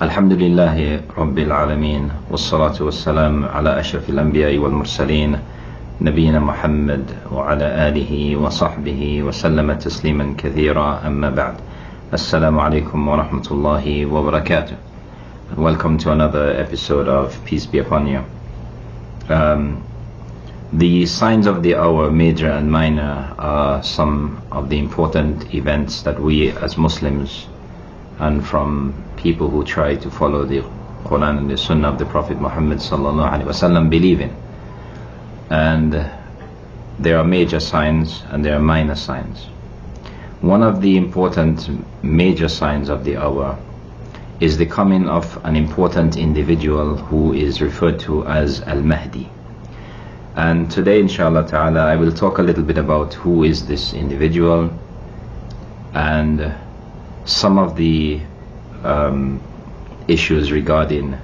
الحمد لله رب العالمين والصلاة والسلام على أشرف الأنبياء والمرسلين نبينا محمد وعلى آله وصحبه وسلم تسليما كثيرا أما بعد. Assalamu alaikum wa rahmatullahi wa barakatuh. Welcome to another episode of Peace Be Upon You. The signs of the hour, major and minor, are some of the important events that we as Muslims and from people who try to follow the Quran and the Sunnah of the Prophet Muhammad sallallahu alaihi wasallam believe in. And there are major signs and there are minor signs. One of the important major signs of the hour is the coming of an important individual who is referred to as Al-Mahdi. And today, inshallah ta'ala, I will talk a little bit about who is this individual and some of the issues regarding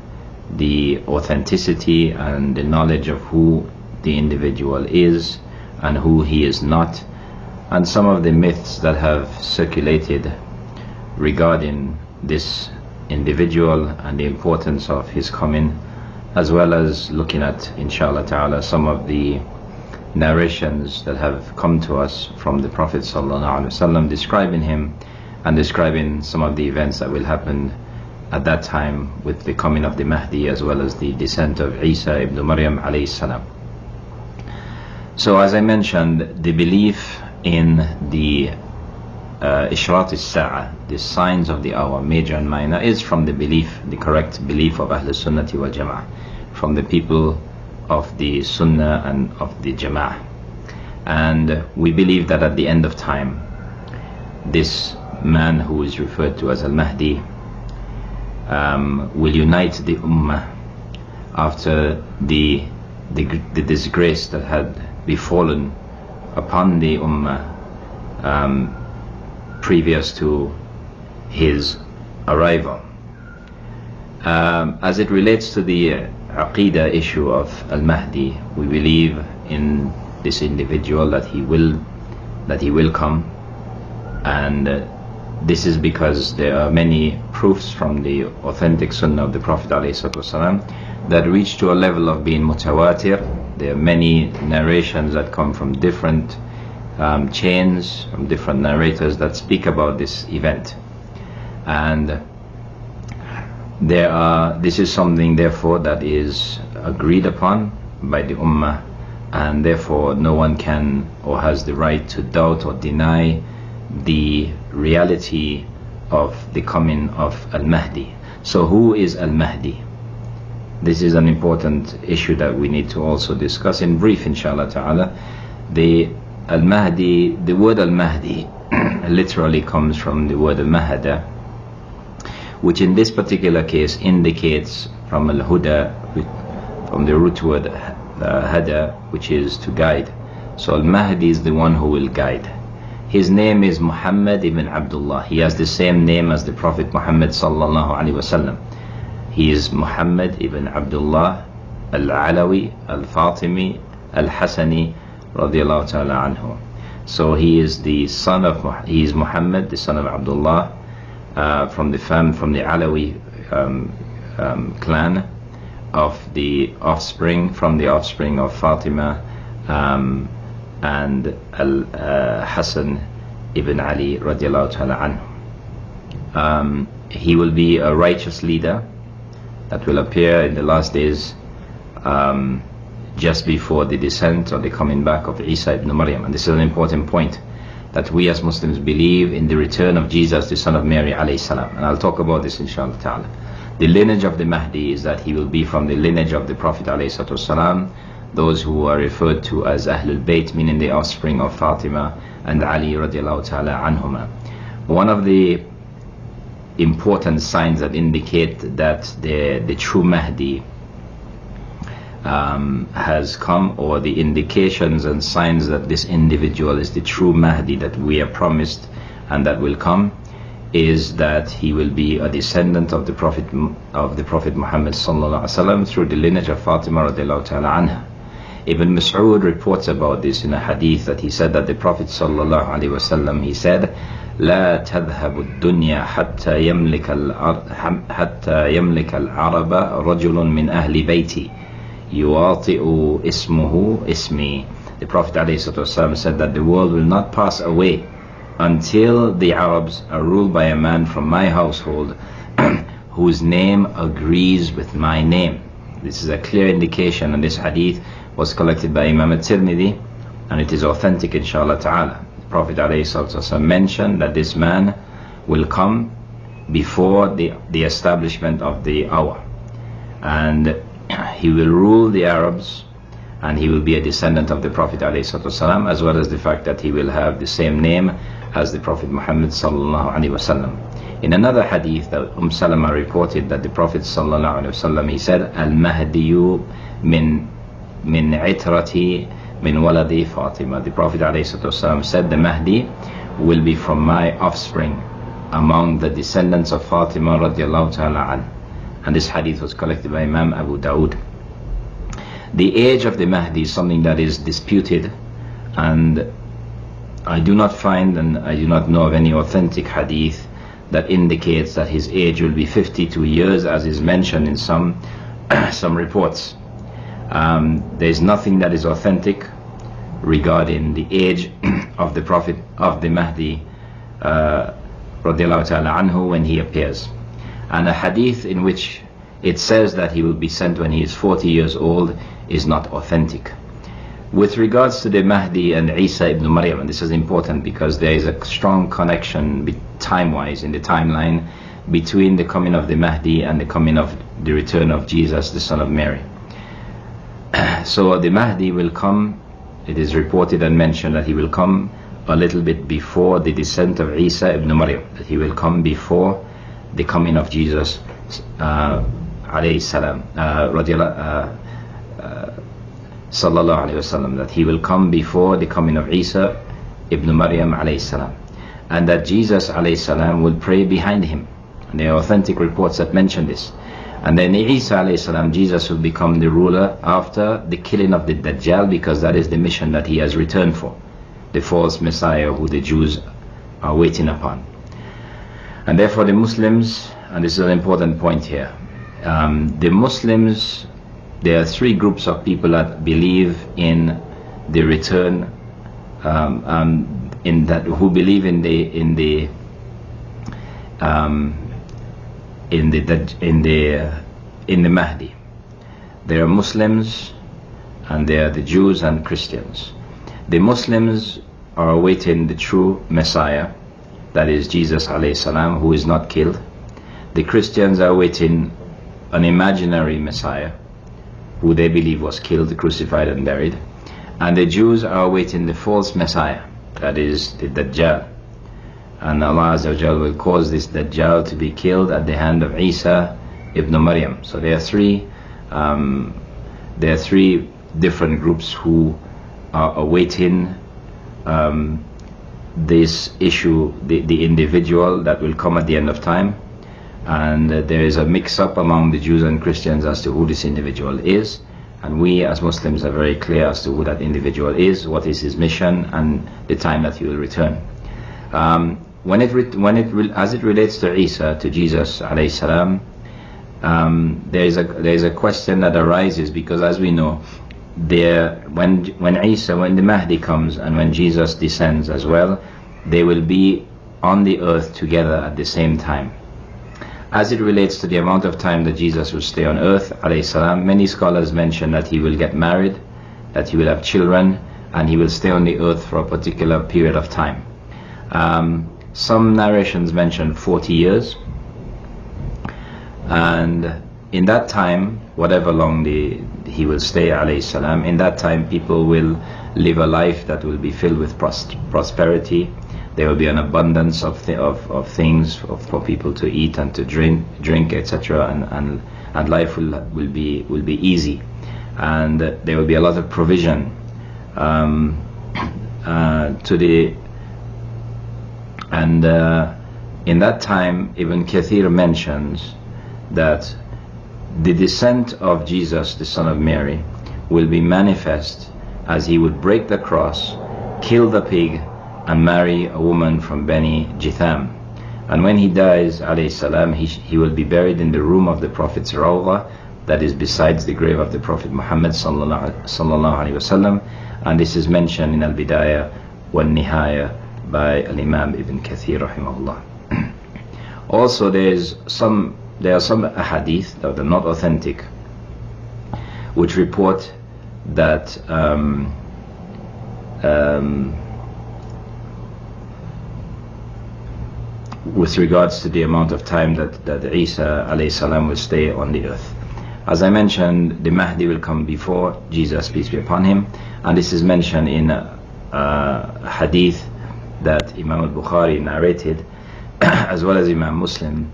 the authenticity and the knowledge of who the individual is and who he is not, and some of the myths that have circulated regarding this individual and the importance of his coming, as well as looking at, inshallah ta'ala, some of the narrations that have come to us from the Prophet sallallahu alaihi wasallam describing him and describing some of the events that will happen at that time with the coming of the Mahdi, as well as the descent of Isa ibn Maryam alayhi salam. So as I mentioned, the belief in the Ishrat al-Sa'a, the signs of the hour, major and minor, is from the belief, the correct belief of Ahl Sunnati wal Jama'ah, from the people of the Sunnah and of the Jama'ah. And we believe that at the end of time, this man who is referred to as Al-Mahdi will unite the Ummah after the disgrace that had befallen upon the Ummah previous to his arrival. As it relates to the Aqidah issue of Al-Mahdi, we believe in this individual that he will come, and this is because there are many proofs from the authentic Sunnah of the Prophet ﷺ that reach to a level of being mutawatir. There are many narrations that come from different chains, from different narrators that speak about this event. And this is something therefore that is agreed upon by the Ummah, and therefore no one can or has the right to doubt or deny the reality of the coming of Al-Mahdi. So who is Al-Mahdi? This is an important issue that we need to also discuss in brief, inshallah ta'ala. The Al-Mahdi, the word Al-Mahdi literally comes from the word Al-Mahada, which in this particular case indicates from Al-Huda, from the root word Hada, which is to guide. So Al-Mahdi is the one who will guide. His name is Muhammad ibn Abdullah. He has the same name as the Prophet Muhammad sallallahu alaihi wasallam. He is Muhammad ibn Abdullah al-Alawi al-Fatimi al-Hasani radiyallahu ta'ala anhu. So he is the son of, he is Muhammad, the son of Abdullah, from the Alawi clan, of the offspring, from the offspring of Fatima and Hassan ibn Ali radiallahu ta'ala anhu. He will be a righteous leader that will appear in the last days, just before the descent or the coming back of Isa ibn Maryam. And this is an important point, that we as Muslims believe in the return of Jesus, the son of Mary alayhi salam. And I'll talk about this inshallah ta'ala. The lineage of the Mahdi is that he will be from the lineage of the Prophet alayhi salatu wasalam, those who are referred to as Ahlul Bayt, meaning the offspring of Fatima and Ali radiallahu ta'ala anhuma. One of the important signs that indicate that the true Mahdi has come, or the indications and signs that this individual is the true Mahdi that we are promised and that will come, is that he will be a descendant of the Prophet Muhammad sallallahu alaihi wasallam through the lineage of Fatima radiallahu ta'ala anha. Ibn Mas'ud reports about this in a hadith, that he said that the Prophet sallallahu alaihi wasallam, he said, لا تذهب الدنيا حتى يملك العرب رجل من أهل بيتي يواطئ اسمه اسمي. The Prophet ﷺ said that the world will not pass away until the Arabs are ruled by a man from my household whose name agrees with my name. This is a clear indication, and this hadith was collected by Imam al-Tirmidhi, and it is authentic inshallah ta'ala. The Prophet ﷺ mentioned that this man will come before the establishment of the hour, and he will rule the Arabs, and he will be a descendant of the Prophet ﷺ, as well as the fact that he will have the same name as the Prophet Muhammad sallallahu alaihi wasallam. In another hadith that Salama reported, that the Prophet sallallahu alaihi wasallam, he said, "Al-Mahdiyu min itrati min waladi Fatima." The Prophet ﷺ said, the Mahdi will be from my offspring, among the descendants of Fatima radiallahu ta'ala an. And this hadith was collected by Imam Abu Dawood. The age of the Mahdi is something that is disputed, and I do not find, and I do not know of any authentic hadith that indicates that his age will be 52 years, as is mentioned in some reports. There is nothing that is authentic regarding the age of the Prophet, of the Mahdi radiallahu ta'ala anhu, when he appears. And a hadith in which it says that he will be sent when he is 40 years old is not authentic. With regards to the Mahdi and Isa ibn Maryam, and this is important because there is a strong connection time-wise in the timeline between the coming of the Mahdi and the coming of the return of Jesus, the son of Mary. So the Mahdi will come, it is reported and mentioned that he will come a little bit before the descent of Isa ibn Maryam, that he will come before the coming of Jesus alayhi salam, sallallahu alayhi wasallam, that he will come before the coming of Isa ibn Maryam alayhi salam, and that Jesus alayhi salam will pray behind him. And there are authentic reports that mention this. And then Isa alayhi salam, Jesus will become the ruler after the killing of the Dajjal, because that is the mission that he has returned for, the false Messiah who the Jews are waiting upon. And therefore the Muslims, and this is an important point here, the Muslims, there are three groups of people that believe in the return, in that, who believe in the Mahdi. There are Muslims, and there are the Jews and Christians. The Muslims are awaiting the true Messiah, that is Jesus alayhi salam, who is not killed. The Christians are awaiting an imaginary Messiah, who they believe was killed, crucified and buried. And the Jews are awaiting the false Messiah, that is the Dajjal. And Allah Azza wa Jal will cause this Dajjal to be killed at the hand of Isa ibn Maryam. So there are three different groups who are awaiting this issue, the individual that will come at the end of time. And there is a mix-up among the Jews and Christians as to who this individual is, and we as Muslims are very clear as to who that individual is, what is his mission, and the time that he will return. As it relates to Isa, to Jesus alayhi salam, there is a question that arises, because as we know, when the Mahdi comes and when Jesus descends as well, they will be on the earth together at the same time. As it relates to the amount of time that Jesus will stay on earth alayhi salam, many scholars mention that he will get married, that he will have children, and he will stay on the earth for a particular period of time. Some narrations mention 40 years, and in that time, whatever long he will stay alayhi salam, in that time people will live a life that will be filled with prosperity. There will be an abundance of things for people to eat and to drink, etc. And life will be easy, and there will be a lot of provision in that time, Ibn Kathir mentions that the descent of Jesus, the son of Mary, will be manifest as he would break the cross, kill the pig, and marry a woman from Bani Jitham. And when he dies, alayhi salam, he will be buried in the room of the Prophet's Rawdah, that is besides the grave of the Prophet Muhammad sallallahu alaihi wasallam. And this is mentioned in Al-Bidayah wal Nihaya by Al-Imam Ibn Kathir rahimahullah. Also there are some ahadith that are not authentic, which report that with regards to the amount of time that Isa alayhi salam will stay on the earth. As I mentioned, the Mahdi will come before Jesus, peace be upon him, and this is mentioned in a hadith that Imam al-Bukhari narrated as well as Imam Muslim,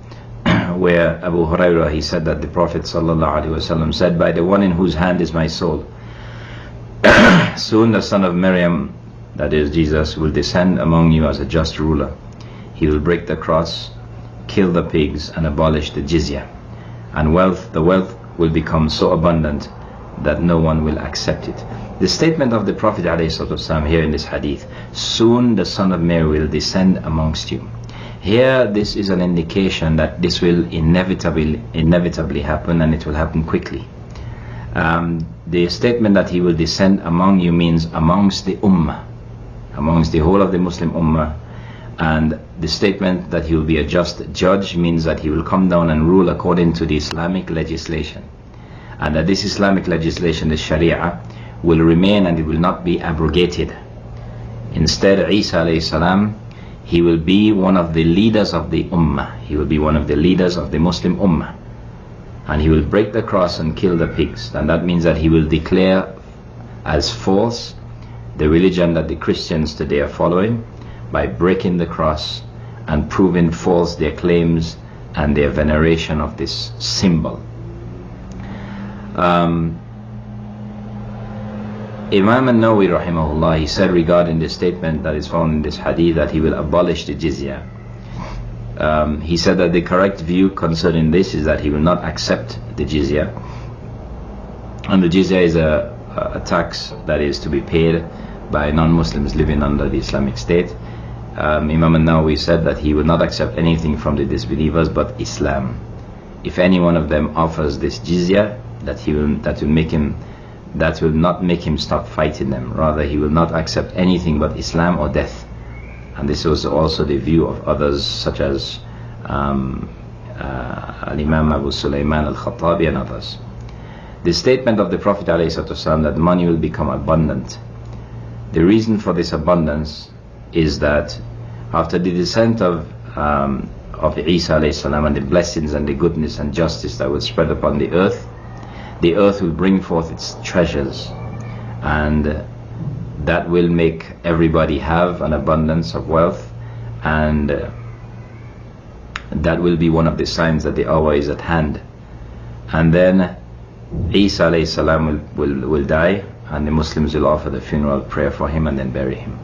where Abu Hurairah, he said that the Prophet sallallahu alaihi wasallam said, "By the one in whose hand is my soul, soon the son of Maryam, that is Jesus, will descend among you as a just ruler. He will break the cross, kill the pigs, and abolish the jizya. And the wealth will become so abundant that no one will accept it." The statement of the Prophet ﷺ here in this hadith, soon the son of Mary will descend amongst you. Here, this is an indication that this will inevitably happen, and it will happen quickly. The statement that he will descend among you means amongst the ummah, amongst the whole of the Muslim ummah. And the statement that he will be a just judge means that he will come down and rule according to the Islamic legislation, and that this Islamic legislation, the Sharia, will remain and it will not be abrogated. Instead, Isa alayhi salam, he will be one of the leaders of the ummah. He will be one of the leaders of the Muslim ummah, and he will break the cross and kill the pigs. And that means that he will declare as false the religion that the Christians today are following, by breaking the cross and proving false their claims and their veneration of this symbol. Imam al-Nawawi rahimahullah, he said regarding the statement that is found in this hadith that he will abolish the jizya. He said that the correct view concerning this is that he will not accept the jizya, and the jizya is a tax that is to be paid by non-Muslims living under the Islamic State. Imam al-Nawawi said that he will not accept anything from the disbelievers but Islam. If any one of them offers this jizya, that will not make him stop fighting them. Rather, he will not accept anything but Islam or death. And this was also the view of others, such as Al-Imam Abu Sulaiman al-Khattabi and others. The statement of the Prophet ﷺ that money will become abundant, the reason for this abundance is that after the descent of Isa alayhi salam and the blessings and the goodness and justice that will spread upon the earth will bring forth its treasures, and that will make everybody have an abundance of wealth, and that will be one of the signs that the hour is at hand. And then Isa alayhi salam will die, and the Muslims will offer the funeral prayer for him and then bury him.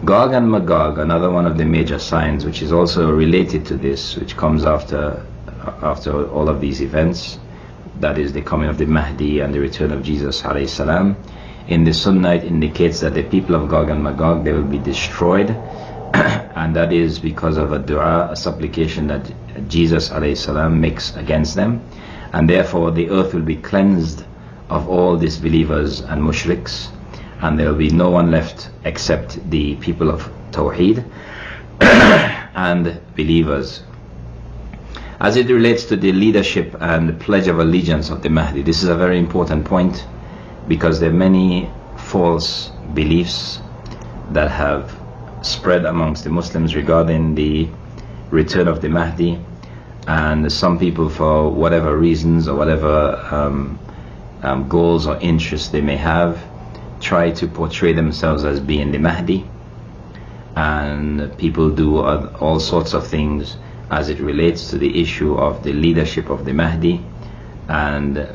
Gog and Magog, another one of the major signs which is also related to this, which comes after all of these events, that is the coming of the Mahdi and the return of Jesus alayhi salam. In the Sunnah it indicates that the people of Gog and Magog, they will be destroyed, and that is because of a dua, a supplication that Jesus alayhi salam makes against them, and therefore the earth will be cleansed of all disbelievers and mushriks, and there will be no one left except the people of Tawheed and believers. As it relates to the leadership and the pledge of allegiance of the Mahdi, this is a very important point, because there are many false beliefs that have spread amongst the Muslims regarding the return of the Mahdi, and some people, for whatever reasons or whatever goals or interests they may have, try to portray themselves as being the Mahdi, and people do all sorts of things as it relates to the issue of the leadership of the Mahdi, and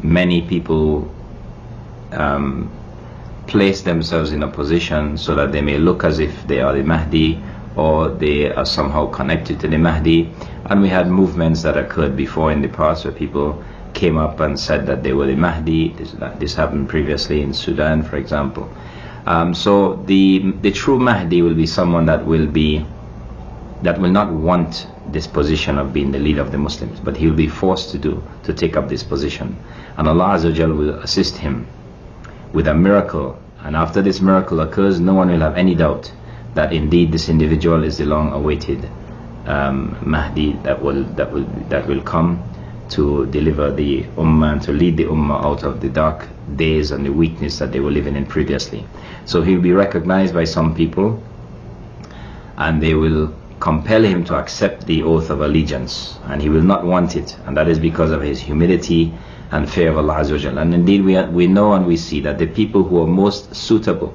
many people place themselves in a position so that they may look as if they are the Mahdi, or they are somehow connected to the Mahdi. And we had movements that occurred before in the past where people came up and said that they were the Mahdi. This happened previously in Sudan, for example. So the true Mahdi will be someone that will not want this position of being the leader of the Muslims, but he will be forced to take up this position, and Allah Azza wa Jal will assist him with a miracle, and after this miracle occurs, no one will have any doubt that indeed this individual is the long-awaited Mahdi that will come to deliver the Ummah and to lead the Ummah out of the dark days and the weakness that they were living in previously. So he will be recognized by some people, and they will compel him to accept the oath of allegiance, and he will not want it, and that is because of his humility and fear of Allah Azza wa Jalla. And indeed we know and we see that the people who are most suitable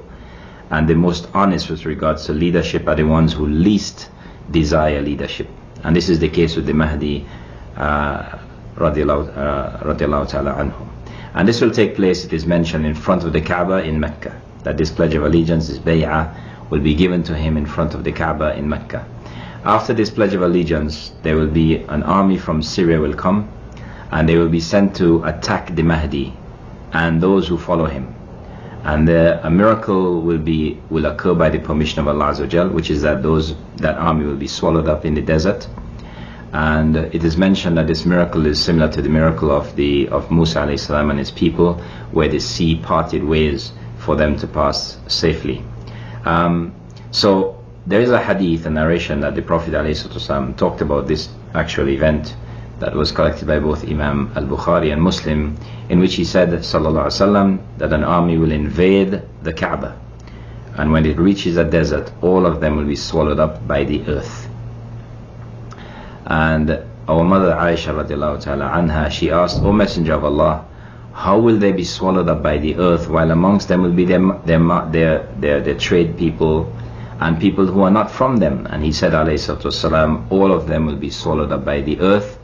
and the most honest with regards to leadership are the ones who least desire leadership, and this is the case with the Mahdi radiallahu ta'ala anhu. And this will take place, it is mentioned, in front of the Kaaba in Mecca, that this pledge of allegiance, this bay'ah, will be given to him in front of the Kaaba in Mecca. After this pledge of allegiance, there will be an army from Syria will come, and they will be sent to attack the Mahdi and those who follow him. And a miracle will occur by the permission of Allah Azza wa Jal, which is that that army will be swallowed up in the desert. And it is mentioned that this miracle is similar to the miracle of Musa alayhi salam and his people, where the sea parted ways for them to pass safely. So there is a hadith, a narration, that the Prophet ﷺ talked about this actual event that was collected by both Imam al-Bukhari and Muslim, in which he said, sallallahu alaihi wasallam, that an army will invade the Kaaba, and when it reaches a desert, all of them will be swallowed up by the earth. And our mother Aisha radiallahu ta'ala anha, she asked, O Messenger of Allah, how will they be swallowed up by the earth, while amongst them will be their trade people and people who are not from them? And he said, alayhi salatu wasalam, all of them will be swallowed up by the earth,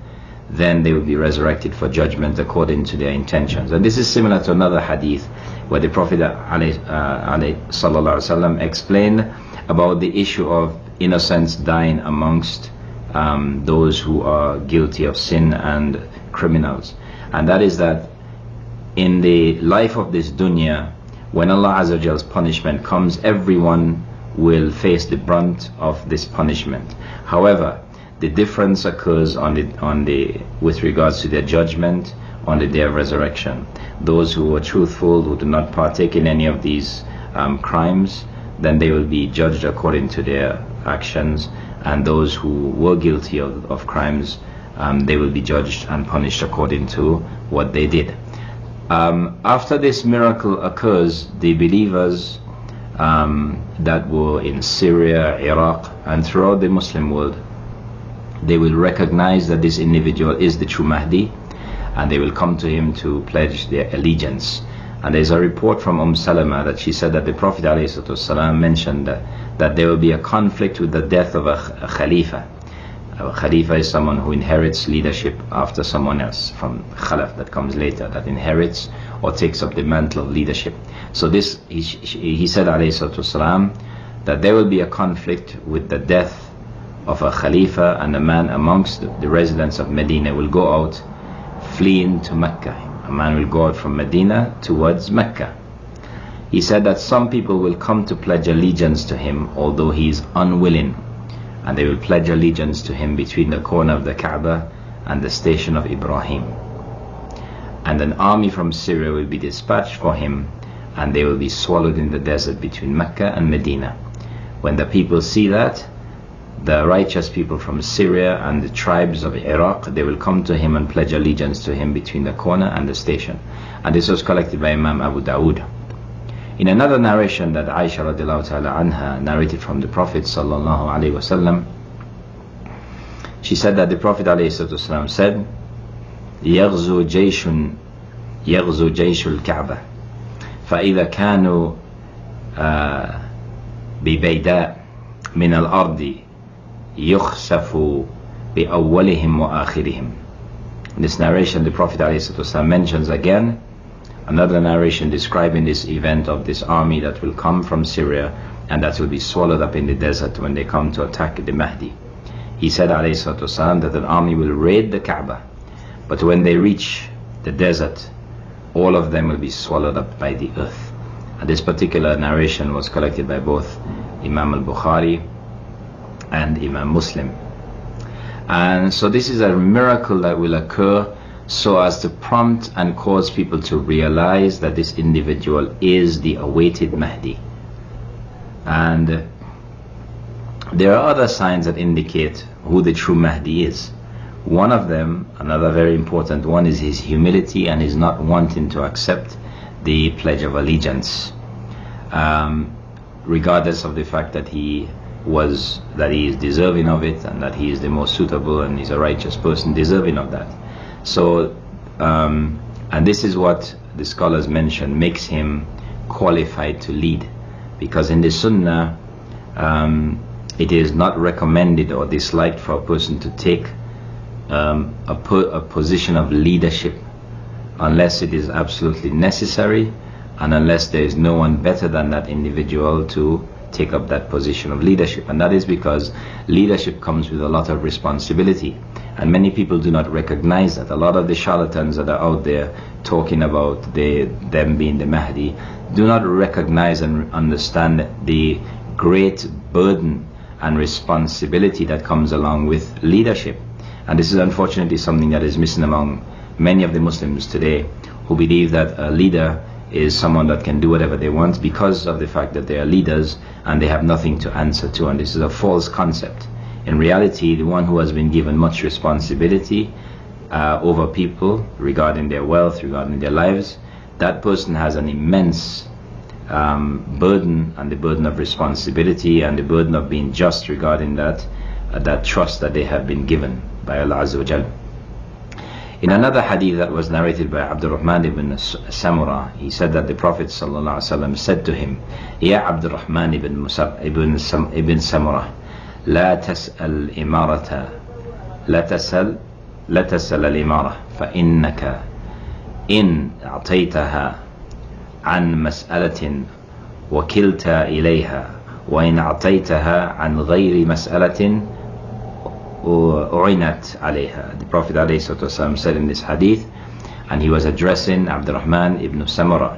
then they will be resurrected for judgment according to their intentions. And this is similar to another hadith where the Prophet ﷺ explained about the issue of innocents dying amongst those who are guilty of sin and criminals. And that is that in the life of this dunya, when Allah Azza wa Jal's punishment comes, everyone will face the brunt of this punishment. However, the difference occurs with regards to their judgment on the day of resurrection. Those who are truthful, who do not partake in any of these crimes, then they will be judged according to their actions, and those who were guilty of crimes, they will be judged and punished according to what they did. After this miracle occurs, the believers that were in Syria, Iraq, and throughout the Muslim world, they will recognize that this individual is the true Mahdi, and they will come to him to pledge their allegiance. And there's a report from Salama that she said that the Prophet ﷺ mentioned that there will be a conflict with the death of a Khalifa. A Khalifa is someone who inherits leadership after someone else, from Khalaf, that comes later, that inherits or takes up the mantle of leadership. So this, he said ﷺ, that there will be a conflict with the death of a Khalifa, and a man amongst the residents of Medina will go out fleeing to Mecca. A man will go out from Medina towards Mecca. He said that some people will come to pledge allegiance to him, although he is unwilling, and they will pledge allegiance to him between the corner of the Kaaba and the station of Ibrahim. And an army from Syria will be dispatched for him, and they will be swallowed in the desert between Mecca and Medina. When the people see that, the righteous people from Syria and the tribes of Iraq, they will come to him and pledge allegiance to him between the corner and the station. And this was collected by Imam Abu Dawood. In another narration that Aisha radiallahu ta'ala anha narrated from the Prophet sallallahu alaihi wasallam, she said that the Prophet alayhi wasallam said, يغزو جيش الكعبة فإذا كانوا ببيداء من الأرض يخسف بأولهم وآخرهم. In this narration, the Prophet ﷺ mentions again another narration describing this event of this army that will come from Syria and that will be swallowed up in the desert when they come to attack the Mahdi. He said ﷺ that an army will raid the Kaaba, but when they reach the desert, all of them will be swallowed up by the earth. And this particular narration was collected by both Imam al-Bukhari and Imam Muslim. And so this is a miracle that will occur so as to prompt and cause people to realize that this individual is the awaited Mahdi. And there are other signs that indicate who the true Mahdi is. One of them, another very important one, is his humility and his not wanting to accept the Pledge of Allegiance, regardless of the fact that he is deserving of it, and that he is the most suitable and he's a righteous person deserving of that. So, and this is what the scholars mention makes him qualified to lead, because in the Sunnah it is not recommended or disliked for a person to take a position of leadership unless it is absolutely necessary, and unless there is no one better than that individual to take up that position of leadership. And that is because leadership comes with a lot of responsibility, and many people do not recognize that. A lot of the charlatans that are out there talking about them being the Mahdi do not recognize and understand the great burden and responsibility that comes along with leadership. And this is unfortunately something that is missing among many of the Muslims today, who believe that a leader is someone that can do whatever they want because of the fact that they are leaders and they have nothing to answer to. And this is a false concept. In reality, the one who has been given much responsibility over people regarding their wealth, regarding their lives, that person has an immense burden, and the burden of responsibility and the burden of being just regarding that trust that they have been given by Allah Azza wa Jal. In another hadith that was narrated by Abdurrahman ibn Samura, he said that the Prophet ﷺ said to him, Ya Abdurrahman ibn Samura, لا تسأل إمارة لا تسأل الإمارة فإنك إن أعطيتها عن مسألة وكلت إليها وإن أعطيتها عن غير مسألة أعنت عليها. The Prophet ﷺ said in this hadith, and he was addressing Abdurrahman ibn Samura.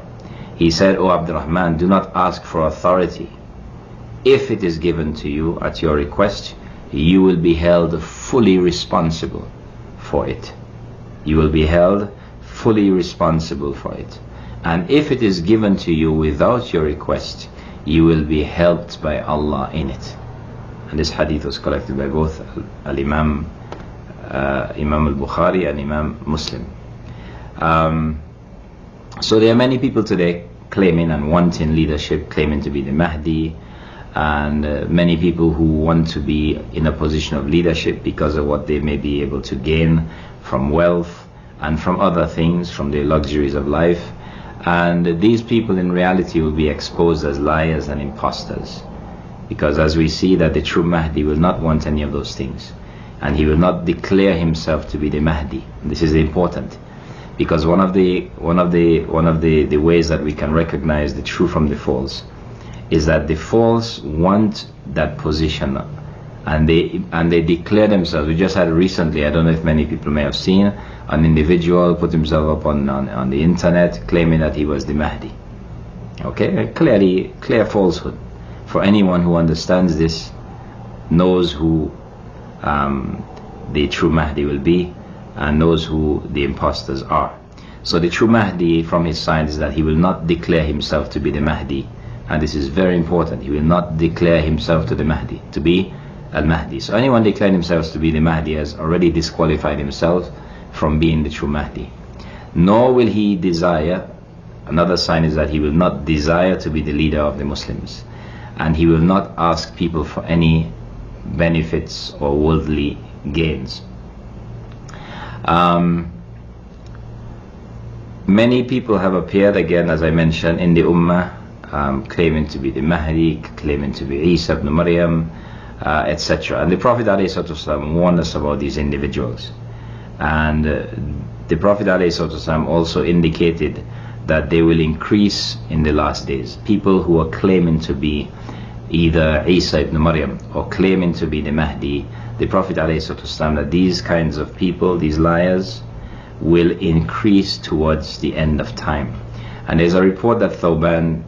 He said, O Abdurrahman, do not ask for authority. If it is given to you at your request, you will be held fully responsible for it. You will be held fully responsible for it. And if it is given to you without your request, you will be helped by Allah in it. And this hadith was collected by both Imam al-Bukhari and Imam Muslim. So there are many people today claiming and wanting leadership, claiming to be the Mahdi, and many people who want to be in a position of leadership because of what they may be able to gain from wealth and from other things, from the luxuries of life. And these people in reality will be exposed as liars and imposters, because as we see that the true Mahdi will not want any of those things, and he will not declare himself to be the Mahdi. This is important, because one of the ways that we can recognize the true from the false is that the false want that position, and they declare themselves. We just had recently, I don't know if many people may have seen, an individual put himself up on the internet claiming that he was the Mahdi. Okay, clear falsehood. For anyone who understands this, knows who the true Mahdi will be, and knows who the imposters are. So the true Mahdi, from his side, is that he will not declare himself to be the Mahdi, and this is very important. He will not declare himself to the Mahdi, to be al-Mahdi. So anyone declaring himself to be the Mahdi has already disqualified himself from being the true Mahdi. Nor will he desire, another sign is that he will not desire to be the leader of the Muslims, and he will not ask people for any benefits or worldly gains. Many people have appeared, again as I mentioned, in the Ummah, claiming to be the Mahdi, claiming to be Isa ibn Maryam, etc. And the Prophet ﷺ warned us about these individuals. And the Prophet ﷺ also indicated that they will increase in the last days. People who are claiming to be either Isa ibn Maryam or claiming to be the Mahdi, the Prophet ﷺ, that these kinds of people, these liars, will increase towards the end of time. And there's a report that Thawban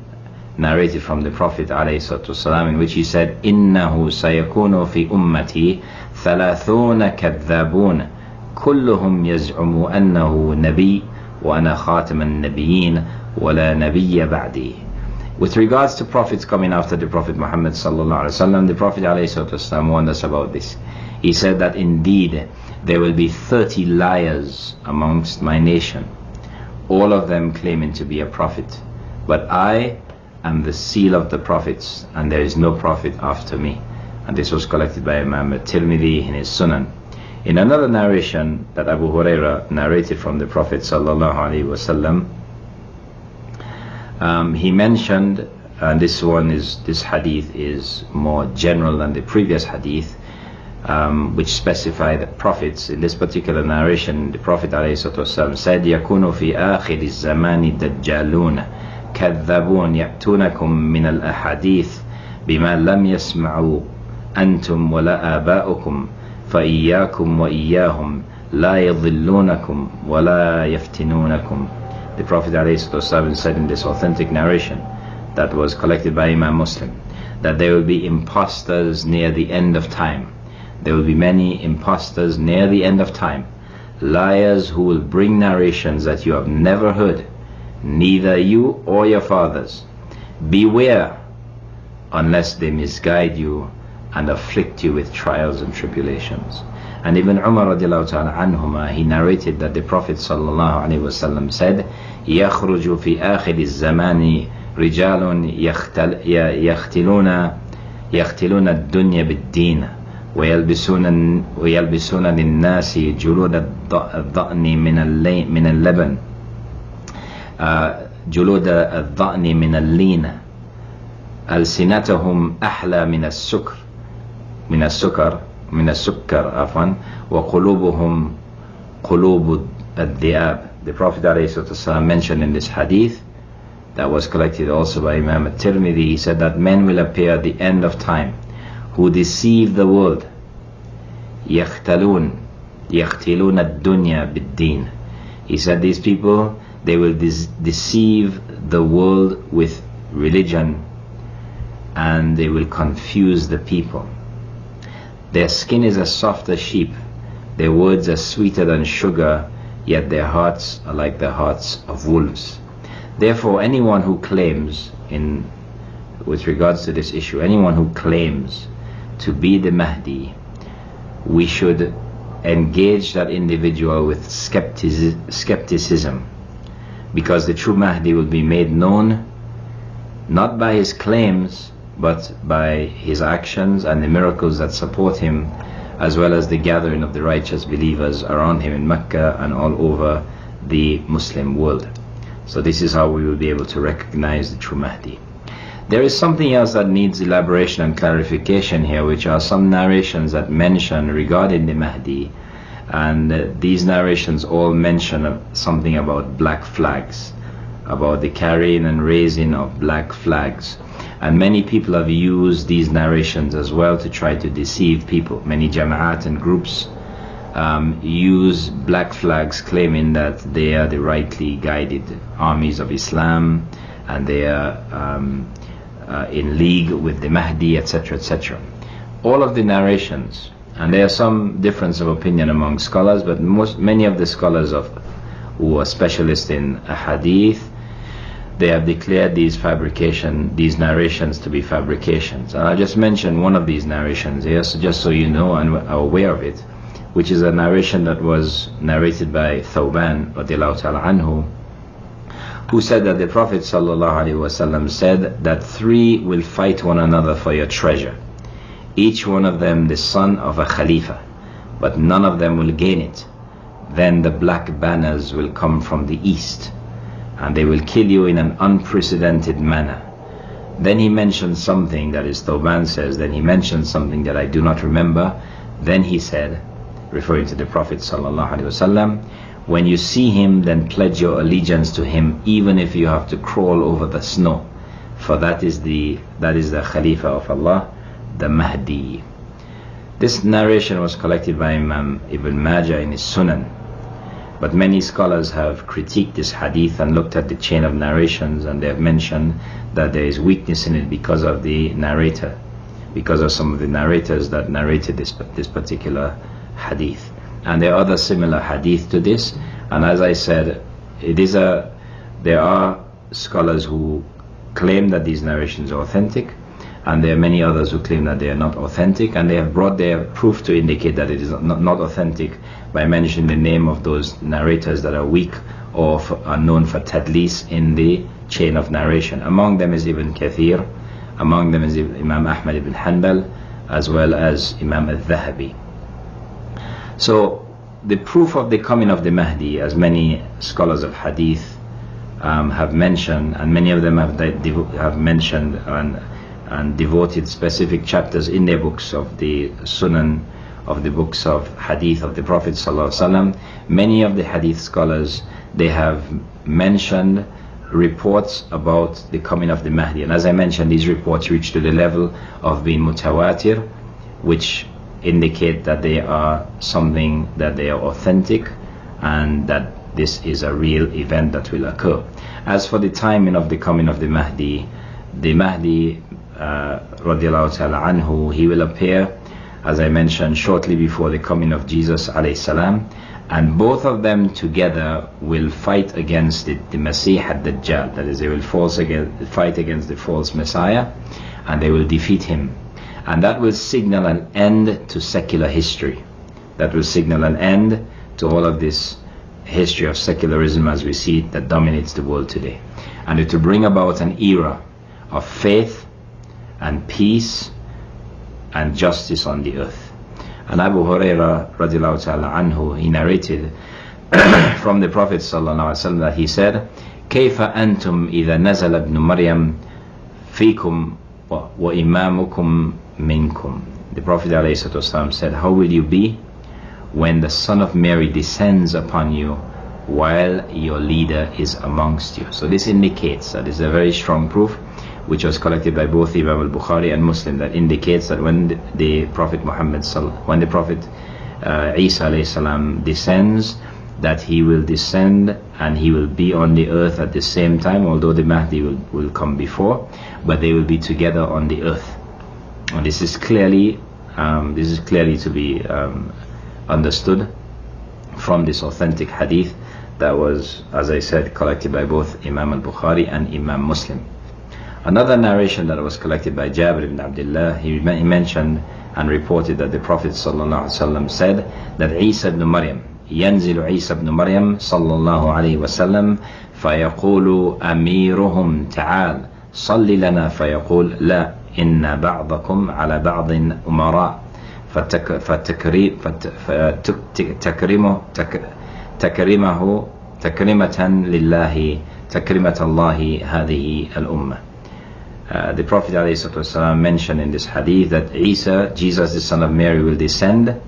narrated from the Prophet ﷺ, in which he said, إِنَّهُ سَيَكُونُ فِي أُمَّتِي ثَلَاثُونَ كَذَّابُونَ كُلُّهُمْ يَزْعُمُ أَنَّهُ نَبِيٌّ وَأَنَا خَاتَمَ النَّبِيِّينَ وَلَا نَبِيَّ بَعْدِي. With regards to prophets coming after the Prophet Muhammad sallallahu alaihi wasallam, the Prophet ﷺ warned us about this. He said that indeed there will be 30 liars amongst my nation, all of them claiming to be a prophet, but I am the seal of the prophets, and there is no prophet after me. And this was collected by Imam Tirmidhi in his Sunan. In another narration that Abu Huraira narrated from the Prophet sallallahu alaihi wasallam, he mentioned, and this hadith is more general than the previous hadith, which specify the prophets. In this particular narration, the Prophet ﷺ said, يَكُونُ فِي آخِرِ الزَّمَانِ دَجَّالُونَ كَذَّبُونَ يَأْتُونَكُم مِّنَ الْأَحَادِيثِ بِمَا لَمْ يَسْمَعُوا أَنْتُمْ وَلَا آبَاؤُكُمْ فَإِيَّاكُمْ وَإِيَّاهُمْ لَا يَضِلُّونَكُمْ وَلَا يَفْتِنُونَكُمْ. The Prophet ﷺ said in this authentic narration that was collected by Imam Muslim, that there will be impostors near the end of time. There will be many impostors near the end of time, liars who will bring narrations that you have never heard, neither you or your fathers. Beware, unless they misguide you and afflict you with trials and tribulations. And Ibn Umar radiallahu ta'ala anhuma, he narrated that the Prophet sallallahu alaihi wasallam said, يَخْرُجُ فِي آخِرِ الزَّمَانِ رِجَالٌ يَخْتِلُونَ الدُّنْيَا بِالدِّينِ ويلبسون للناس جلود الضأن من اللبن جلود الضأن من اللين ألسنتهم أحلى من السكر عفوا وقلوبهم قلوب الذئاب. The Prophet ﷺ mentioned in this hadith that was collected also by Imam Tirmidhi, he said that men will appear at the end of time who deceive the world. يختلون الدنيا بالدين. He said these people, they will deceive the world with religion, and they will confuse the people. Their skin is as soft as sheep, their words are sweeter than sugar, yet their hearts are like the hearts of wolves. Therefore, anyone who claims, with regards to this issue, anyone who claims to be the Mahdi, we should engage that individual with skepticism, because the true Mahdi will be made known not by his claims but by his actions and the miracles that support him, as well as the gathering of the righteous believers around him in Mecca and all over the Muslim world. So this is how we will be able to recognize the true Mahdi. There is something else that needs elaboration and clarification here, which are some narrations that mention regarding the Mahdi, and these narrations all mention something about black flags, about the carrying and raising of black flags. And many people have used these narrations as well to try to deceive people. Many jama'at and groups use black flags, claiming that they are the rightly guided armies of Islam, and they are in league with the Mahdi, etc., etc. All of the narrations, and there are some difference of opinion among scholars, but many of the scholars who are specialists in hadith, they have declared these narrations to be fabrications. And I'll just mention one of these narrations here, so just so you know and are aware of it, which is a narration that was narrated by Thawban radiallahu ta'ala anhu, who said that the Prophet sallallahu alaihi wasallam said that 3 will fight one another for your treasure, each one of them the son of a Khalifa, but none of them will gain it. Then the black banners will come from the east, and they will kill you in an unprecedented manner. Then he mentioned something, that is, Thawban says, then he mentioned something that I do not remember. Then he said, referring to the Prophet sallallahu alaihi wasallam, when you see him, then pledge your allegiance to him, even if you have to crawl over the snow, for that is the Khalifa of Allah, the Mahdi. This narration was collected by Imam Ibn Majah in his Sunan, But many scholars have critiqued this hadith and looked at the chain of narrations, and they have mentioned that there is weakness in it because of the narrator, because of some of the narrators that narrated this particular hadith. And there are other similar hadith to this, and as I said, there are scholars who claim that these narrations are authentic, and there are many others who claim that they are not authentic, and they have brought their proof to indicate that it is not authentic by mentioning the name of those narrators that are weak or are known for tadlis in the chain of narration. Among them is Ibn Kathir, among them is Imam Ahmad ibn Hanbal, as well as Imam al-Dhahabi. So the proof of the coming of the Mahdi, as many scholars of hadith have mentioned, and many of them have mentioned and devoted specific chapters in their books of the Sunan, of the books of hadith of the Prophet ﷺ. Many of the hadith scholars, they have mentioned reports about the coming of the Mahdi, and as I mentioned, these reports reach to the level of being mutawatir, which indicate that they are something that they are authentic and that this is a real event that will occur. As for the timing of the coming of the Mahdi radiallahu ta'ala anhu, he will appear, as I mentioned, shortly before the coming of Jesus alayhi salam, and both of them together will fight against the Masih ad-Dajjal. That is, they will fight against the false Messiah, and they will defeat him, and that will signal an end to secular history. That will signal an end to all of this history of secularism as we see it that dominates the world today, and it will bring about an era of faith and peace and justice on the earth. And Abu Hurairah radiallahu ta'ala anhu, he narrated from the Prophet sallallahu alaihi wasallam that he said, كيف أنتم إذا نزل ابن مريم فيكم وإمامكم منكم. The Prophet alayhi wasallam said, how will you be when the son of Mary descends upon you while your leader is amongst you? So this indicates, that is a very strong proof, which was collected by both Imam al-Bukhari and Muslim, that indicates that when the Prophet Muhammad, when the Prophet Isa alayhi salam descends, that he will descend and he will be on the earth at the same time, although the Mahdi will come before, but they will be together on the earth. And this is clearly to be understood from this authentic hadith that was, as I said, collected by both Imam al-Bukhari and Imam Muslim. Another narration that was collected by Jabir ibn Abdullah, he mentioned and reported that the Prophet ﷺ said that Isa ibn Maryam, ينزل عيسى ابن مريم صلى الله عليه وسلم فيقول أميرهم تعال صل لنا فيقول لا إن بعضكم على بعض أمراء تكرمة لله تكرمة الله هذه الأمة. The Prophet ﷺ mentioned in this hadith that Jesus the son of Mary, will descend,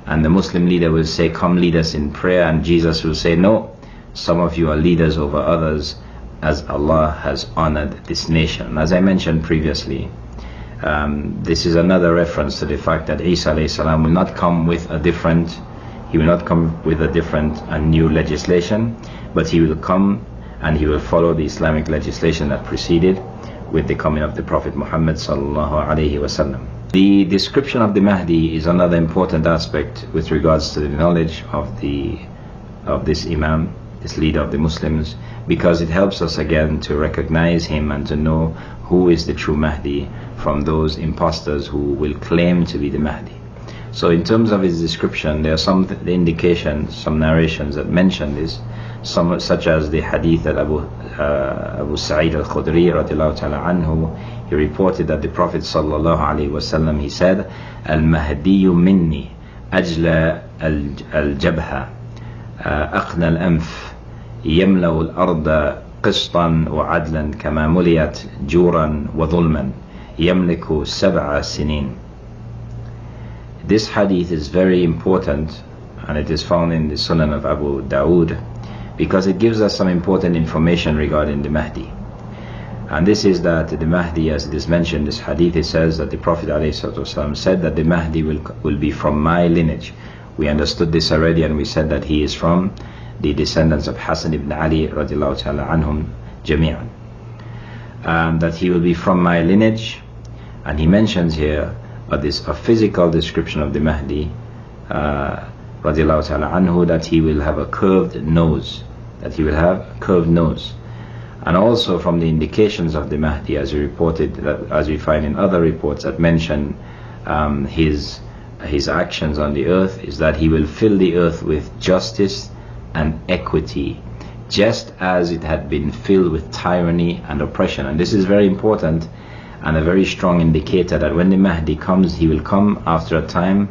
and the Muslim leader will say, come lead us in prayer, and Jesus will say, no, some of you are leaders over others as Allah has honored this nation. As I mentioned previously, this is another reference to the fact that Isa alayhi salam will not come with a different and new legislation, but he will come and he will follow the Islamic legislation that preceded with the coming of the Prophet Muhammad sallallahu alaihi wasallam. The description of the Mahdi is another important aspect with regards to the knowledge of this Imam, this leader of the Muslims, because it helps us again to recognize him and to know who is the true Mahdi from those imposters who will claim to be the Mahdi. So in terms of his description, there are some indications, some narrations that mention this, some such as the hadith that Abu Sa'id al-Khudri radiallahu ta'ala anhu, he reported that the Prophet sallallahu alaihi wasallam, he said, al-Mahdiyu minni ajla al-jabha aqna al-anf yamlau al-arda qistan wa adlan kama muliyat juran wa dhulman yamliku sab'a sinin. This hadith is very important, and it is found in the Sunan of Abu Dawood, because it gives us some important information regarding the Mahdi. And this is that the Mahdi, as it is mentioned in this hadith, it says that the Prophet ﷺ said that the Mahdi will be from my lineage. We understood this already, and we said that he is from the descendants of Hassan ibn Ali radiallahu ta'ala anhum jami'an. That he will be from my lineage, and he mentions here a physical description of the Mahdi radiallahu ta'ala anhu, that he will have a curved nose, and also from the indications of the Mahdi, as we reported, as we find in other reports that mention his actions on the earth, is that he will fill the earth with justice and equity, just as it had been filled with tyranny and oppression. And this is very important and a very strong indicator that when the Mahdi comes, he will come after a time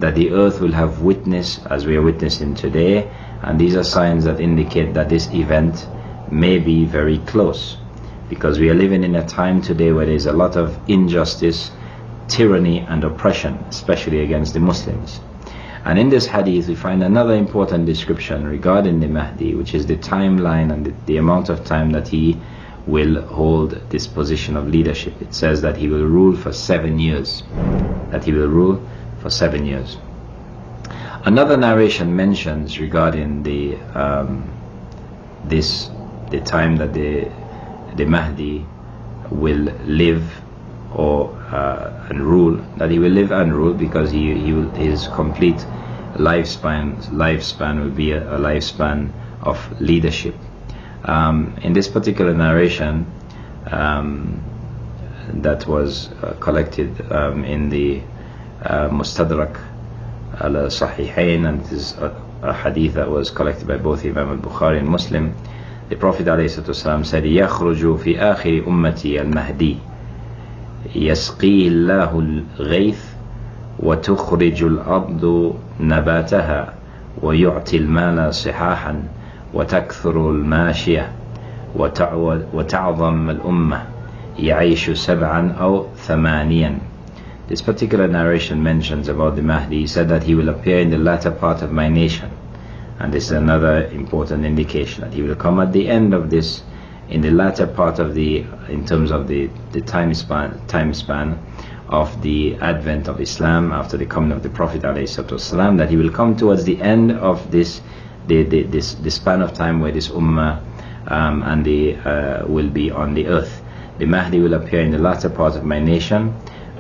that the earth will have witness, as we are witnessing today, and these are signs that indicate that this event may be very close, because we are living in a time today where there is a lot of injustice, tyranny and oppression, especially against the Muslims. And in this hadith we find another important description regarding the Mahdi, which is the timeline and the amount of time that he will hold this position of leadership. It says that he will rule for 7 years. Another narration mentions regarding the time that the Mahdi will live and rule, that he will live and rule, because his complete lifespan will be a lifespan of leadership. In this particular narration that was collected in the Mustadrak al-Sahihain, and it is a hadith that was collected by both Imam al-Bukhari and Muslim, the Prophet ﷺ said, يَخْرُجُ فِي آخِرِ أُمَّتِي الْمَهْدِي يسقيه الله الغيث وتخرج الأرض نباتها ويعطي المال صحاحا وتكثر الماشية وتعظم الأمة يعيش 7 أو 8. This particular narration mentions about the Mahdi. He said that he will appear in the latter part of my nation, and this is another important indication that he will come at the end of this, in the latter part of in terms of the time span of the advent of Islam after the coming of the Prophet ﷺ, that he will come towards the end of this span of time where this ummah will be on the earth. The Mahdi will appear in the latter part of my nation.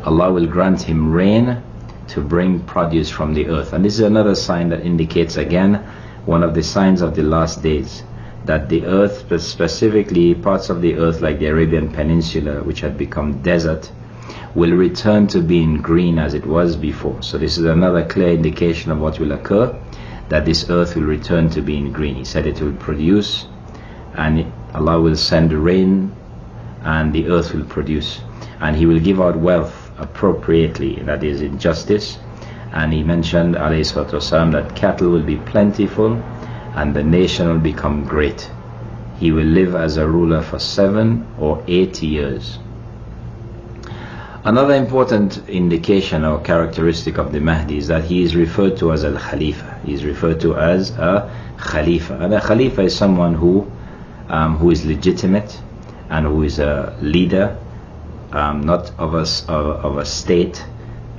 Allah will grant him rain to bring produce from the earth. And this is another sign that indicates, again, one of the signs of the last days, that the earth, specifically parts of the earth like the Arabian Peninsula, which had become desert, will return to being green as it was before. So this is another clear indication of what will occur, that this earth will return to being green. He said it will produce, and Allah will send rain, and the earth will produce, and He will give out wealth appropriately, that is in justice. And he mentioned, alayhi salatu wasalam, that cattle will be plentiful and the nation will become great. He will live as a ruler for 7 or 8 years. Another important indication or characteristic of the Mahdi is that he is referred to as al-Khalifa. He is referred to as a Khalifa, and a Khalifa is someone who is legitimate and who is a leader, not of a state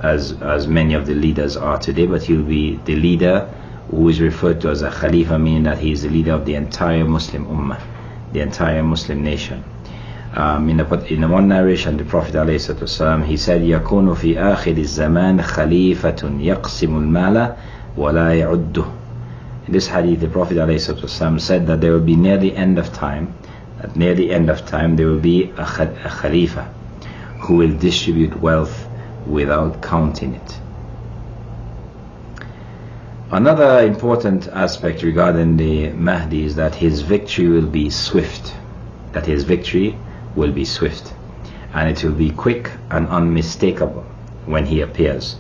as many of the leaders are today, but he'll be the leader who is referred to as a Khalifa, meaning that he is the leader of the entire Muslim Ummah, the entire Muslim nation. In one narration, the Prophet ﷺ, he said, يَكُونُ فِي آخِرِ الزَّمَانِ خَلِيفَةٌ يَقْسِمُ الْمَالَ وَلَا يَعُدُّهُ. In this hadith, the Prophet ﷺ said that there will be near the end of time, there will be a Khalifa who will distribute wealth without counting it. Another important aspect regarding the Mahdi is that his victory will be swift. And it will be quick and unmistakable when he appears.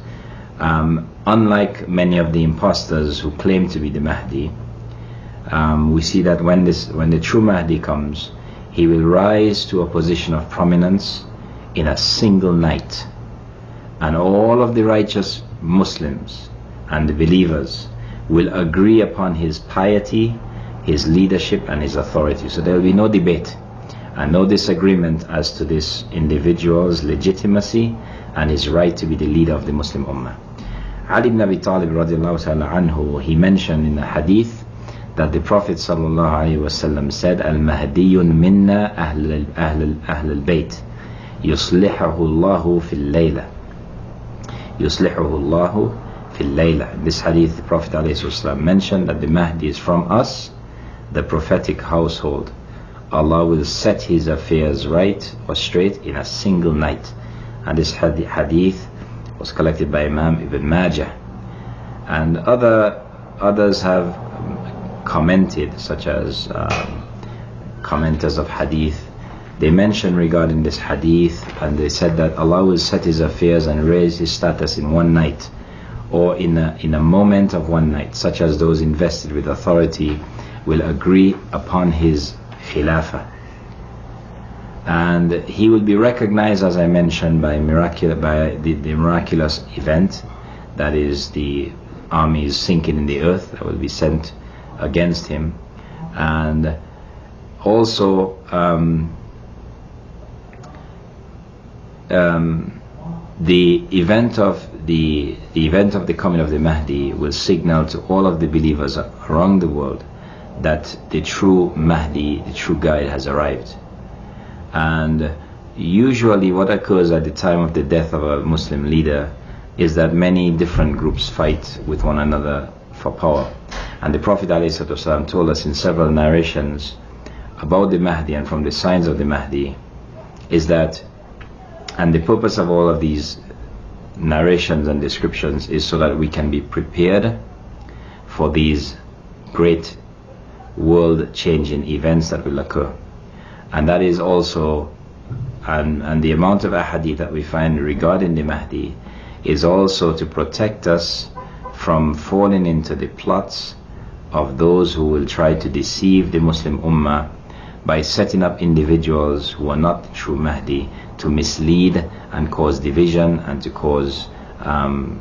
Unlike many of the impostors who claim to be the Mahdi, we see that when the true Mahdi comes, he will rise to a position of prominence in a single night, and all of the righteous Muslims and the believers will agree upon his piety, his leadership and his authority. So there will be no debate and no disagreement as to this individual's legitimacy and his right to be the leader of the Muslim Ummah. Ali ibn Abi Talib radiallahu ta'ala anhu, he mentioned in the hadith that the Prophet ﷺ said, Al-Mahdiyun minna ahl al-bayt yuslihuhu Allahu fil layla. Yuslihuhu Allahu fil layla. In this hadith, the Prophet ﷺ mentioned that the Mahdi is from us, the prophetic household. Allah will set his affairs right or straight in a single night. And this hadith was collected by Imam Ibn Majah. And others have commented, such as commenters of hadith. They mentioned regarding this hadith, and they said that Allah will set his affairs and raise his status in one night, or in a moment of one night, such as those invested with authority will agree upon his khilafah, and he will be recognized, as I mentioned, by the miraculous event, that is the armies sinking in the earth that will be sent against him, and also the event of the coming of the Mahdi will signal to all of the believers around the world that the true Mahdi, the true guide, has arrived. And usually what occurs at the time of the death of a Muslim leader is that many different groups fight with one another for power. And the Prophet ﷺ told us in several narrations about the Mahdi, and from the signs of the Mahdi is that, and the purpose of all of these narrations and descriptions is so that we can be prepared for these great world-changing events that will occur. And that is also, and the amount of ahadith that we find regarding the Mahdi is also to protect us from falling into the plots of those who will try to deceive the Muslim Ummah by setting up individuals who are not the true Mahdi to mislead and cause division and to cause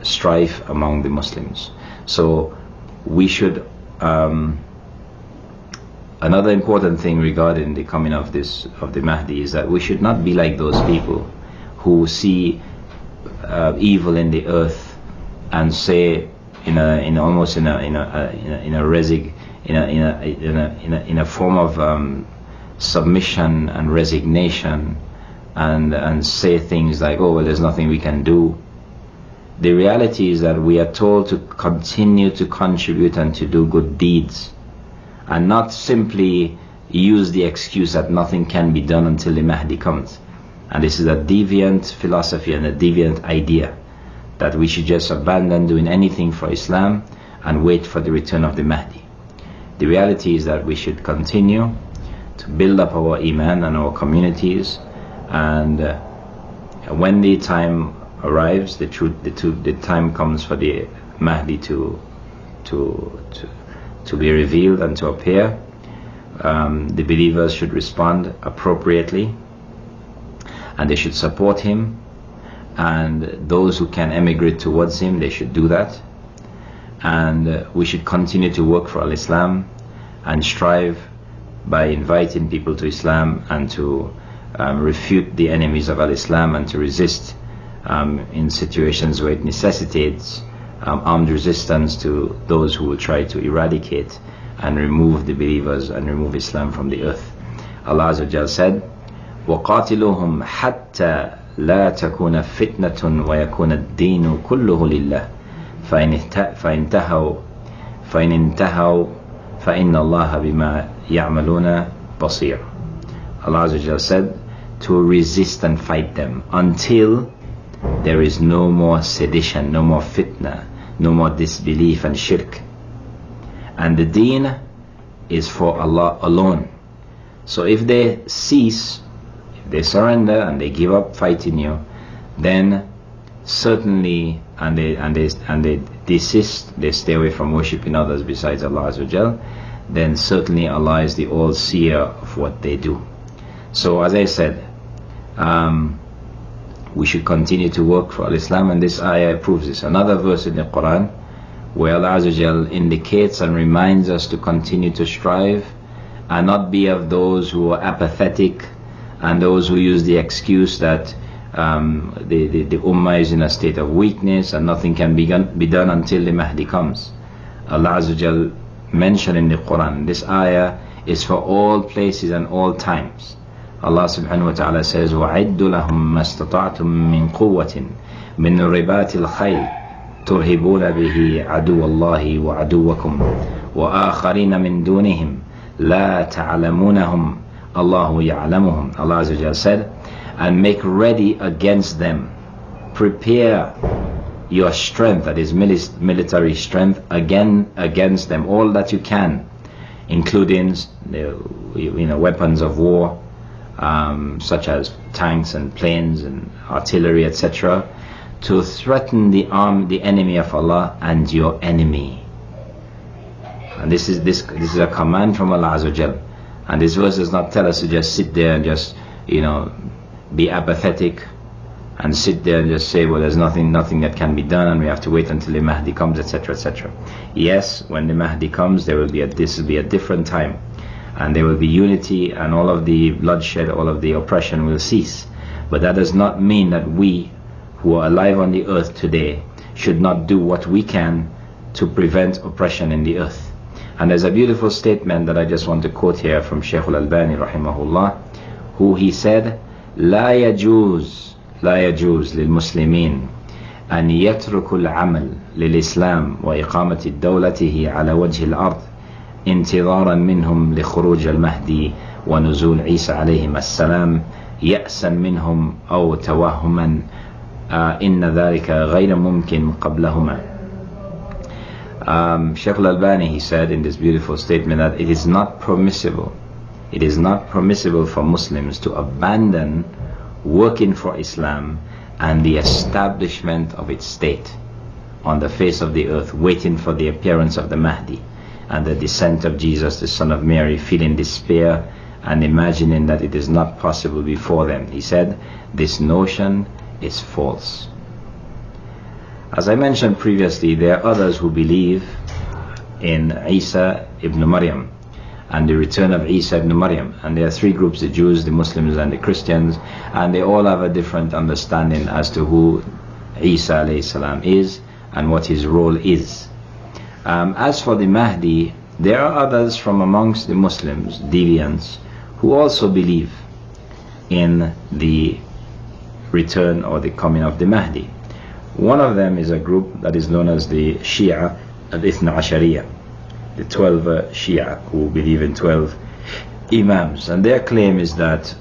strife among the Muslims. So we should another important thing regarding the coming of the Mahdi is that we should not be like those people who see evil in the earth and say in a form of submission and resignation, and say things like, oh well, there's nothing we can do. The reality is that we are told to continue to contribute and to do good deeds, and not simply use the excuse that nothing can be done until the Mahdi comes. And this is a deviant philosophy and a deviant idea, that we should just abandon doing anything for Islam and wait for the return of the Mahdi. The reality is that we should continue to build up our iman and our communities, and when the time arrives, the time comes for the Mahdi to be revealed and to appear, the believers should respond appropriately, and they should support him, and those who can emigrate towards him, they should do that. And we should continue to work for Al-Islam and strive by inviting people to Islam and to refute the enemies of Al-Islam, and to resist in situations where it necessitates armed resistance to those who will try to eradicate and remove the believers and remove Islam from the earth. Allah Azza wa Jal said, وَقَاتِلُوهُمْ حَتَّى لَا تَكُونَ فِتْنَةٌ وَيَكُونَ الدِّينُ كُلُّهُ لِلَّهِ فَإِنْ انْتَهَوْا فَإِنَّ اللَّهَ بِمَا يَعْمَلُونَ بَصِيرٌ. Allah Azza wa Jal said to resist and fight them until there is no more sedition, no more fitna, no more disbelief and shirk. And the deen is for Allah alone. So if they cease, if they surrender and they give up fighting you, then certainly, and they desist, they stay away from worshipping others besides Allah Azza wa Jal, then certainly Allah is the all-seer of what they do. So as I said, we should continue to work for Islam, and this ayah proves this. Another verse in the Quran where Allah Azza wa Jal indicates and reminds us to continue to strive and not be of those who are apathetic and those who use the excuse that the Ummah is in a state of weakness and nothing can be done until the Mahdi comes. Allah Azza wa Jal mentioned in the Quran. This ayah is for all places and all times. Allah subhanahu wa ta'ala says, وَعِدُّ لَهُمْ مَا اسْتَطَعْتُم مِّن قُوَّةٍ مِّن رِّبَاطِ الْخَيْلِ تُرْهِبُونَ بِهِ عَدُوَّ اللَّهِ وَعَدُوَّكُمْ وَآخَرِينَ مِن دُونِهِمْ لَا تَعْلَمُونَهُمْ اللَّهُ يَعْلَمُهُمْ. Allah Azza wa Jalla said, and make ready against them, prepare your strength, that is military strength, again against them, all that you can, including weapons of war, such as tanks and planes and artillery, etc., to threaten the enemy of Allah and your enemy. And this is a command from Allah Azza wa Jal. And this verse does not tell us to just sit there and just be apathetic and sit there and just say, well, there's nothing that can be done and we have to wait until the Mahdi comes, etc., etc. Yes, when the Mahdi comes, this will be a different time, and there will be unity, and all of the bloodshed, all of the oppression will cease. But that does not mean that we who are alive on the earth today should not do what we can to prevent oppression in the earth. And there's a beautiful statement that I just want to quote here from Shaykh al-Albani rahimahullah, who he said, لا يجوز للمسلمين أن يتركوا العمل للإسلام وإقامة دولته على وجه الأرض انتظارا منهم لخروج المهدي ونزول عيسى عليهم السلام يأسا منهم أو توهما إن ذلك غير ممكن قبلهما. Shaykh al-Albani, he said in this beautiful statement that it is not permissible for Muslims to abandon working for Islam and the establishment of its state on the face of the earth, waiting for the appearance of the Mahdi and the descent of Jesus, the son of Mary, feeling despair and imagining that it is not possible before them. He said, this notion is false. As I mentioned previously, there are others who believe in Isa ibn Maryam and the return of Isa ibn Maryam, and there are three groups: the Jews, the Muslims and the Christians, and they all have a different understanding as to who Isa alayhi salam is and what his role is. As for the Mahdi, there are others from amongst the Muslims, deviants, who also believe in the return or the coming of the Mahdi. One of them is a group that is known as the Shia al-Ithna Ashariya, the 12 Shia, who believe in 12 Imams, and their claim is that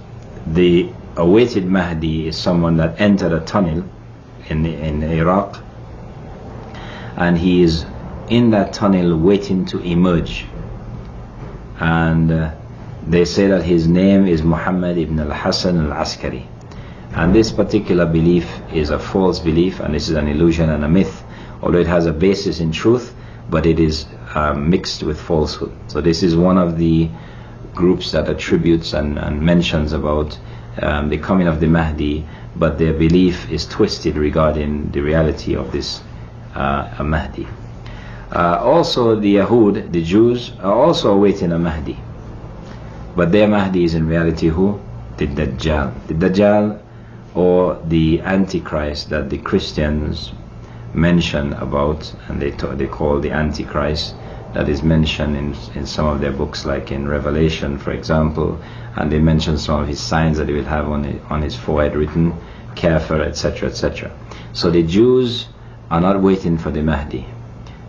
the awaited Mahdi is someone that entered a tunnel in Iraq, and he is in that tunnel waiting to emerge, and they say that his name is Muhammad ibn al-Hasan al-Askari. And this particular belief is a false belief, and this is an illusion and a myth, although it has a basis in truth, but it is mixed with falsehood. So this is one of the groups that attributes and mentions about the coming of the Mahdi, but their belief is twisted regarding the reality of this Mahdi. Also the Yahud, the Jews, are also awaiting a Mahdi, but their Mahdi is in reality who? The Dajjal. The Dajjal, or the Antichrist that the Christians mention about, and they call the Antichrist, that is mentioned in some of their books, like in Revelation, for example, and they mention some of his signs that he will have on his forehead written, Kafir, etc., etc. So the Jews are not waiting for the Mahdi,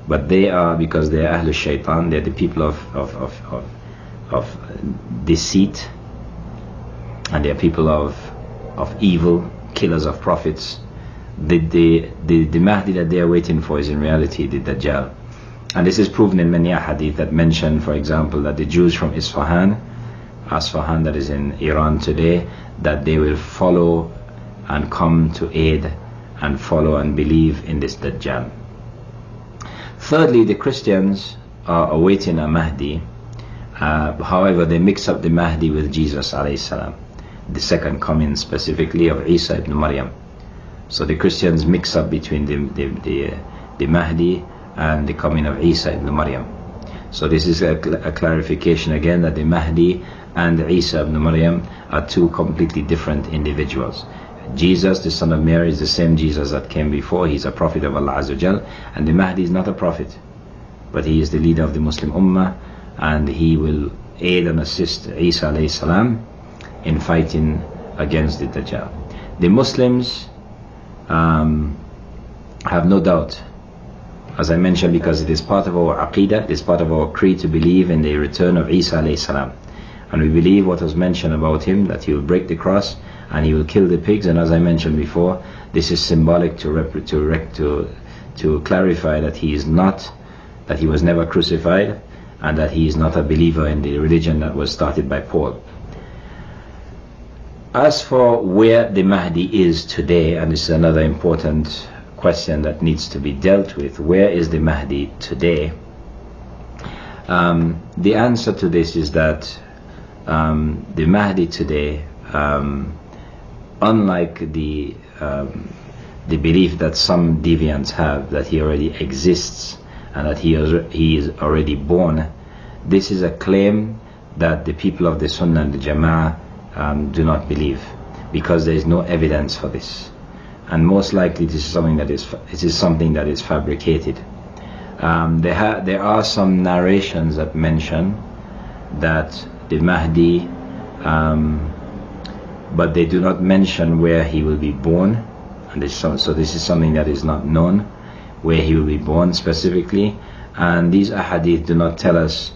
but they are, because they are Ahlul Shaitan, they are the people of deceit, and they are people of evil, killers of prophets. The Mahdi that they are waiting for is in reality the Dajjal. And this is proven in many hadith that mention, for example, that the Jews from Isfahan that is in Iran today, that they will follow and come to aid and follow and believe in this Dajjal. Thirdly, the Christians are awaiting a Mahdi. However, they mix up the Mahdi with Jesus alayhi salam, the second coming specifically of Isa ibn Maryam. So the Christians mix up between the Mahdi and the coming of Isa ibn Maryam. So this is a clarification again, that the Mahdi and Isa ibn Maryam are two completely different individuals. Jesus, the son of Mary, is the same Jesus that came before. He's a prophet of Allah Azza wa Jal, and the Mahdi is not a prophet, but he is the leader of the Muslim Ummah, and he will aid and assist Isa alayhi salam in fighting against the Dajjal. The Muslims have no doubt, as I mentioned, because it is part of our Aqidah, it is part of our creed to believe in the return of Isa alayhi salam. And we believe what was mentioned about him, that he will break the cross and he will kill the pigs. And as I mentioned before, this is symbolic to clarify that he is not, that he was never crucified, and that he is not a believer in the religion that was started by Paul. As for where the Mahdi is today, and this is another important question that needs to be dealt with, where is the Mahdi today? The answer to this is that the Mahdi today, unlike the belief that some deviants have, that he already exists and that he is already born, this is a claim that the people of the Sunnah and the Jama'ah do not believe, because there is no evidence for this, and most likely this is something that is fabricated. There are some narrations that mention that the Mahdi, but they do not mention where he will be born, and so this is something that is not known, where he will be born specifically. And these ahadith do not tell us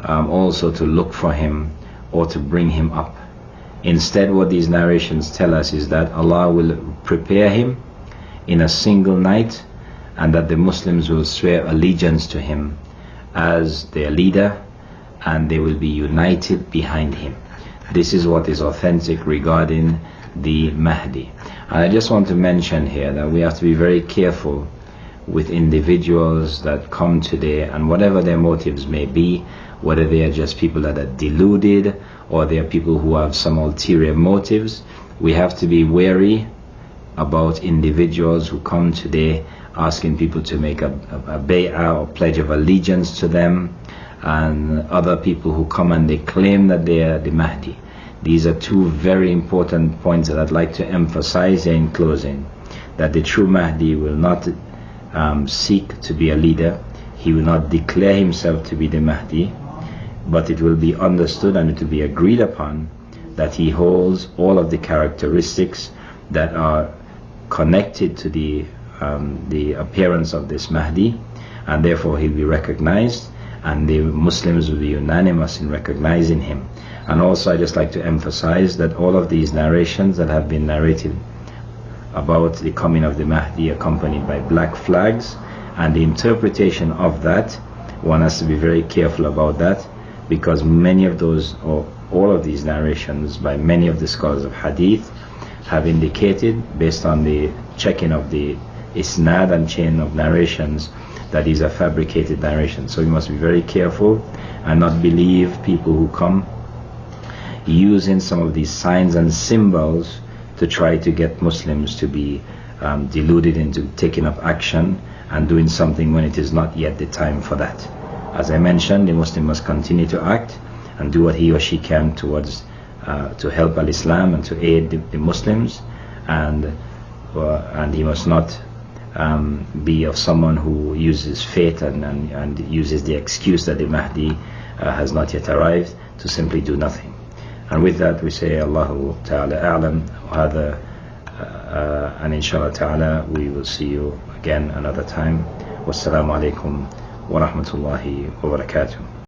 also to look for him or to bring him up. Instead, what these narrations tell us is that Allah will prepare him in a single night, and that the Muslims will swear allegiance to him as their leader, and they will be united behind him. This is what is authentic regarding the Mahdi. And I just want to mention here that we have to be very careful with individuals that come today, and whatever their motives may be, whether they are just people that are deluded or they are people who have some ulterior motives, we have to be wary about individuals who come today asking people to make a bay'ah or pledge of allegiance to them, and other people who come and they claim that they are the Mahdi. These are two very important points that I'd like to emphasize in closing, that the true Mahdi will not seek to be a leader. He will not declare himself to be the Mahdi, but it will be understood and it will be agreed upon that he holds all of the characteristics that are connected to the appearance of this Mahdi, and therefore he'll be recognized, and the Muslims will be unanimous in recognizing him. And also I just like to emphasize that all of these narrations that have been narrated about the coming of the Mahdi accompanied by black flags, and the interpretation of that, one has to be very careful about that, because many of those, or all of these narrations by many of the scholars of hadith have indicated, based on the checking of the isnad and chain of narrations, that these are fabricated narrations. So we must be very careful and not believe people who come using some of these signs and symbols to try to get Muslims to be deluded into taking up action and doing something when it is not yet the time for that. As I mentioned, the Muslim must continue to act and do what he or she can towards to help al-Islam and to aid the Muslims, and he must not be of someone who uses fate and uses the excuse that the Mahdi has not yet arrived to simply do nothing. And with that we say Allahu Ta'ala A'lam, and inshallah Ta'ala we will see you again another time. Wassalamu alaikum wa rahmatullahi wa barakatuh.